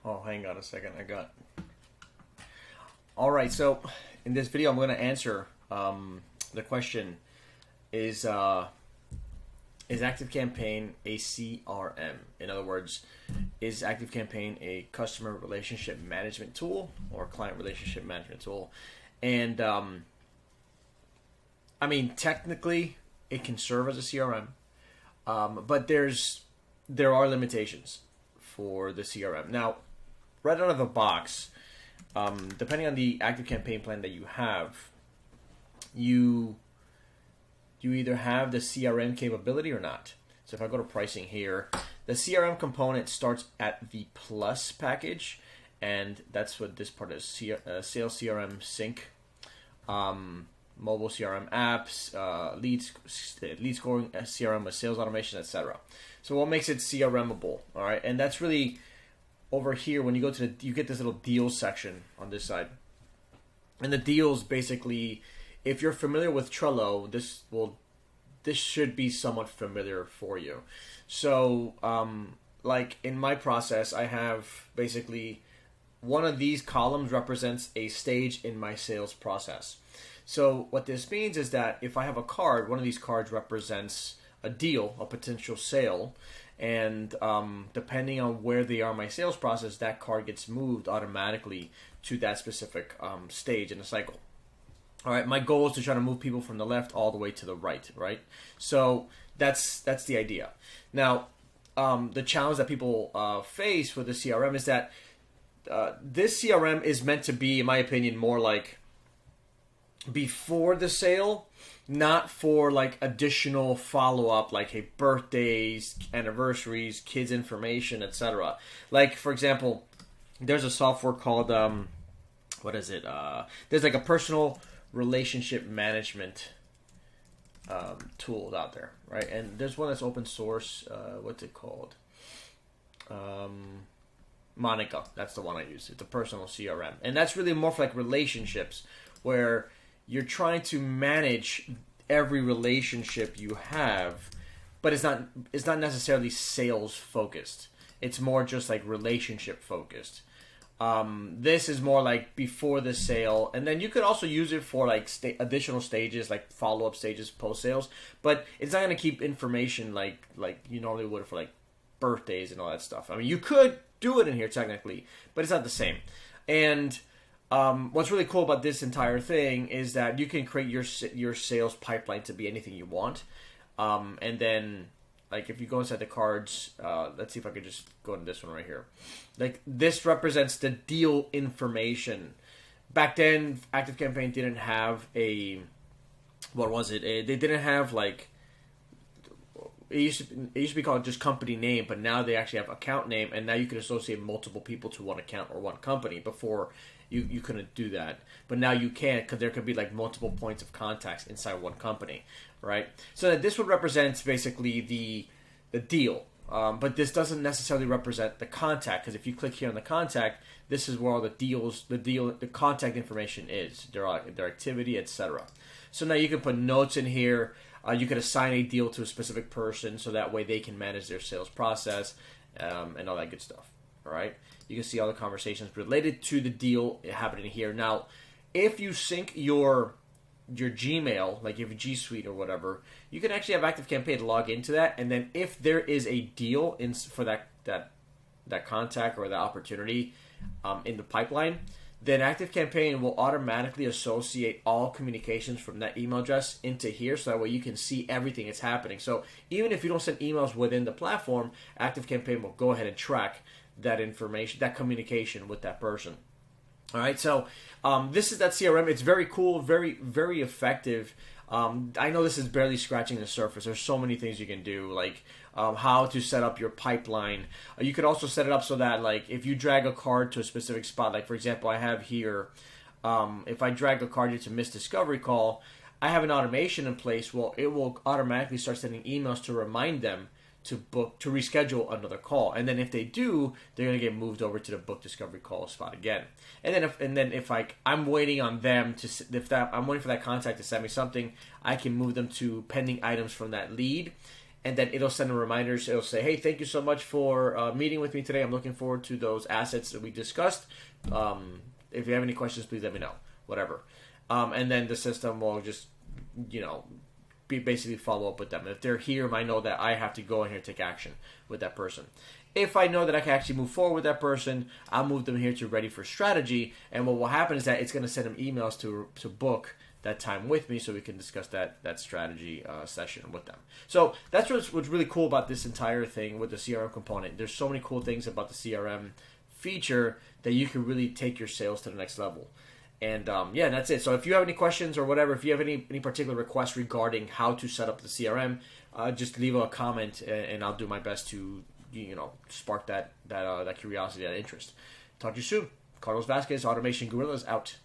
Oh, hang on a second. All right, so in this video, I'm going to answer the question: Is ActiveCampaign a CRM? In other words, is ActiveCampaign a customer relationship management tool or client relationship management tool? And I mean, technically, it can serve as a CRM, but there are limitations for the CRM. Now, right out of the box, depending on the ActiveCampaign plan that you have, you either have the CRM capability or not. So if I go to pricing here, the CRM component starts at the Plus package, and that's what this part is: Sales CRM Sync, mobile CRM apps, lead scoring, CRM with sales automation, etc. So what makes it CRMable? All right, and that's really over here when you go to you get this little deals section on this side, and the deals basically, if you're familiar with Trello, this should be somewhat familiar for you. So like in my process, I have basically one of these columns represents a stage in my sales process. So what this means is that if I have a card, one of these cards represents a deal, a potential sale, and depending on where they are in my sales process, that card gets moved automatically to that specific stage in the cycle. All right, my goal is to try to move people from the left all the way to the right, right? So that's the idea. Now, the challenge that people face with the CRM is that this CRM is meant to be, in my opinion, more like before the sale, not for like additional follow-up, like hey, birthdays, anniversaries, kids information, etc. Like, for example, there's a software called what is it? There's like a personal relationship management tools out there, right? And there's one that's open source. What's it called? Monica. That's the one I use. It's a personal CRM, and that's really more for like relationships, where you're trying to manage every relationship you have, but it's not necessarily sales focused. It's more just like relationship focused. This is more like before the sale, and then you could also use it for like additional stages, like follow-up stages post sales. But it's not going to keep information like you normally would for like birthdays and all that stuff. I mean, you could do it in here technically, but it's not the same. And what's really cool about this entire thing is that you can create your sales pipeline to be anything you want, and then like if you go inside the cards, let's see if I could just go into this one right here. Like this represents the deal information. Back then, ActiveCampaign didn't have a they didn't have like it used to be called just company name, but now they actually have account name, and now you can associate multiple people to one account or one company. Before you couldn't do that, but now you can, because there could be like multiple points of contacts inside one company, right? So that this would represent basically the deal, but this doesn't necessarily represent the contact, because if you click here on the contact, this is where all the contact information is, their activity, etc. So now you can put notes in here. You could assign a deal to a specific person, so that way they can manage their sales process and all that good stuff. All right, you can see all the conversations related to the deal happening here. Now, if you sync your Gmail, like your G Suite or whatever, you can actually have ActiveCampaign log into that, and then if there is a deal for that contact or that opportunity in the pipeline, then ActiveCampaign will automatically associate all communications from that email address into here, so that way you can see everything that's happening. So even if you don't send emails within the platform, ActiveCampaign will go ahead and track that information, that communication with that person. All right, so this is that CRM. It's very cool, very, very effective. I know this is barely scratching the surface. There's so many things you can do, like how to set up your pipeline. You could also set it up so that, like, if you drag a card to a specific spot, like for example, I have here, if I drag a card to missed discovery call, I have an automation in place. Well, it will automatically start sending emails to remind them to reschedule another call, and then if they do, they're gonna get moved over to the book discovery call spot again. And then if I'm waiting on them I'm waiting for that contact to send me something, I can move them to pending items from that lead, and then it'll send them reminders. It'll say, hey, thank you so much for meeting with me today. I'm looking forward to those assets that we discussed. If you have any questions, please let me know. Whatever. And then the system will just, basically follow up with them. If they're here, I know that I have to go in here and take action with that person. If I know that I can actually move forward with that person, I'll move them here to ready for strategy. And what will happen is that it's going to send them emails to book that time with me so we can discuss that strategy session with them. So that's what's really cool about this entire thing with the CRM component. There's so many cool things about the CRM feature that you can really take your sales to the next level. And that's it. So if you have any questions or whatever, if you have any particular requests regarding how to set up the CRM, just leave a comment and I'll do my best to spark that curiosity, that interest. Talk to you soon. Carlos Vasquez, Automation Gorillas, out.